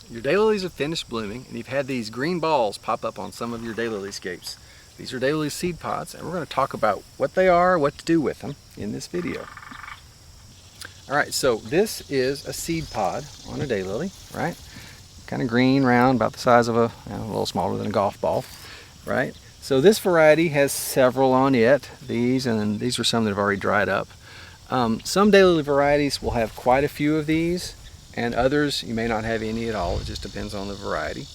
Your daylilies have finished blooming and you've had these green balls pop up on some of your daylily scapes. These are daylily seed pods and we're going to talk about what they are, what to do with them in this video. Alright, so this is a seed pod on a daylily, right? Kind of green, round, about the size of a little smaller than a golf ball, right? So this variety has several on it. These are some that have already dried up. Some daylily varieties will have quite a few of these, and others you may not have any at all. It just depends on the variety.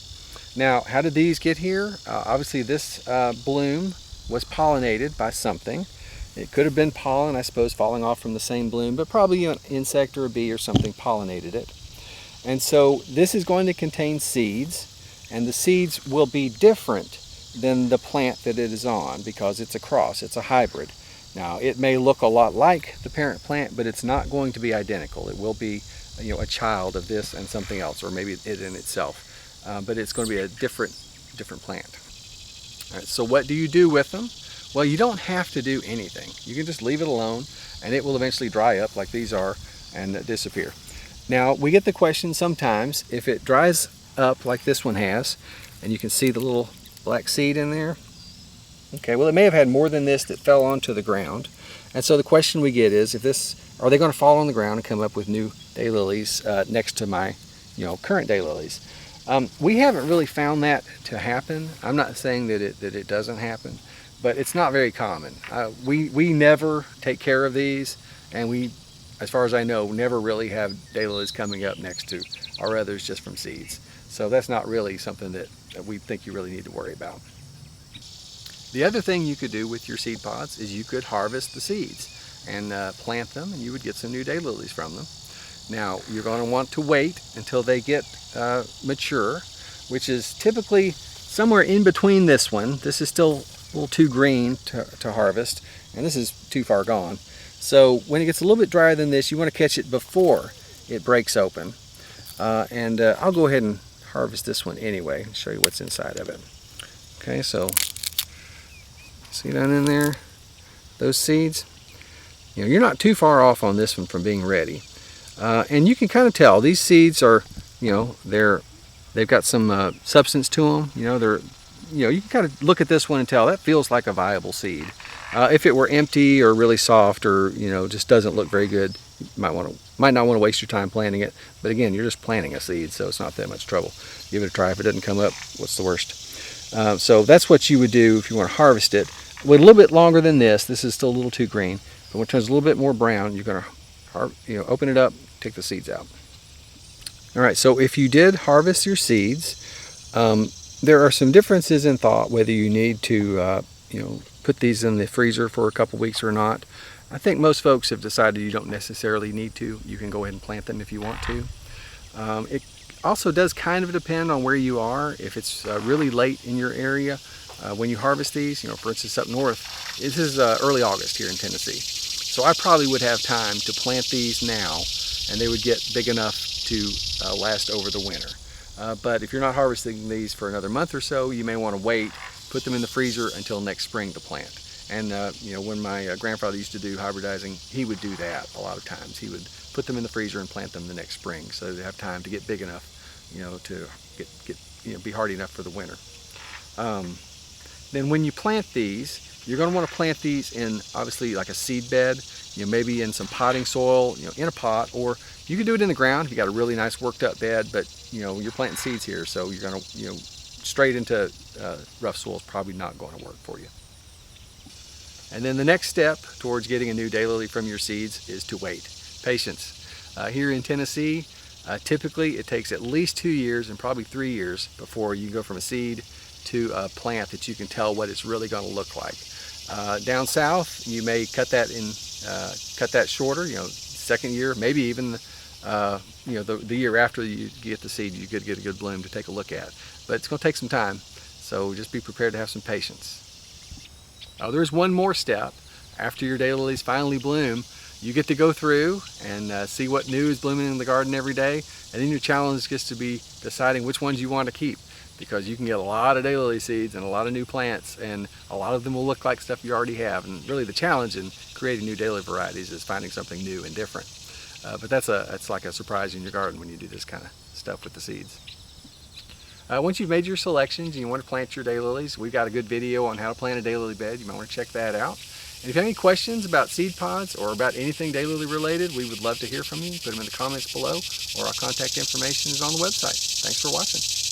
Now, how did these get here? Obviously this bloom was pollinated by something. It could have been pollen, I suppose, falling off from the same bloom, but probably an insect or a bee or something pollinated it. And so this is going to contain seeds, and the seeds will be different than the plant that it is on because it's a cross, it's a hybrid. Now, it may look a lot like the parent plant, but it's not going to be identical. It will be, a child of this and something else, or maybe it in itself. But it's going to be a different plant. All right, so what do you do with them? Well, you don't have to do anything. You can just leave it alone, and it will eventually dry up like these are and disappear. Now, we get the question sometimes, if it dries up like this one has, and you can see the little black seed in there. Okay, well, it may have had more than this that fell onto the ground. And so the question we get is, are they going to fall on the ground and come up with new daylilies next to my, current daylilies? We haven't really found that to happen. I'm not saying that it doesn't happen, but it's not very common. We never take care of these, and we, as far as I know, never really have daylilies coming up next to our others just from seeds. So that's not really something that we think you really need to worry about. The other thing you could do with your seed pods is you could harvest the seeds and plant them, and you would get some new daylilies from them. Now, you're going to want to wait until they get mature, which is typically somewhere in between this one. This is still a little too green to harvest, and this is too far gone. So when it gets a little bit drier than this, you want to catch it before it breaks open. I'll go ahead and harvest this one anyway and show you what's inside of it. Okay, so see down in there, those seeds? You're not too far off on this one from being ready. And you can kind of tell these seeds are, they've got some substance to them. You can kind of look at this one and tell that feels like a viable seed. If it were empty or really soft or just doesn't look very good, you might not want to waste your time planting it. But again, you're just planting a seed, so it's not that much trouble. Give it a try. If it doesn't come up, what's the worst? So that's what you would do if you want to harvest it. Wait a little bit longer than this. This is still a little too green. But when it turns a little bit more brown, you're going to open it up, take the seeds out. All right. So if you did harvest your seeds, there are some differences in thought whether you need to put these in the freezer for a couple weeks or not. I think most folks have decided you don't necessarily need to. You can go ahead and plant them if you want to. It also does kind of depend on where you are. If it's really late in your area when you harvest these, for instance up north, this is early August here in Tennessee. So I probably would have time to plant these now, and they would get big enough to last over the winter. But if you're not harvesting these for another month or so, you may want to wait, put them in the freezer until next spring to plant. And when my grandfather used to do hybridizing, he would do that a lot of times. He would put them in the freezer and plant them the next spring, so they have time to get big enough, to be hardy enough for the winter. Then when you plant these, you're going to want to plant these in obviously like a seed bed, maybe in some potting soil, in a pot, or you can do it in the ground if you got a really nice worked up bed. But you're planting seeds here, so you're going to straight into rough soil is probably not going to work for you. And then the next step towards getting a new daylily from your seeds is to wait. Patience. Here in Tennessee, typically it takes at least 2 years and probably 3 years before you go from a seed to a plant that you can tell what it's really going to look like. Down south, you may cut that shorter. Second year, maybe even the year after you get the seed, you could get a good bloom to take a look at. But it's going to take some time, so just be prepared to have some patience. There's one more step. After your daylilies finally bloom, you get to go through and see what new is blooming in the garden every day, and then your challenge gets to be deciding which ones you want to keep, because you can get a lot of daylily seeds and a lot of new plants, and a lot of them will look like stuff you already have. And really the challenge in creating new daylily varieties is finding something new and different. But that's like a surprise in your garden when you do this kind of stuff with the seeds. Once you've made your selections and you want to plant your daylilies, we've got a good video on how to plant a daylily bed. You might want to check that out. And if you have any questions about seed pods or about anything daylily related, we would love to hear from you. Put them in the comments below, or our contact information is on the website. Thanks for watching.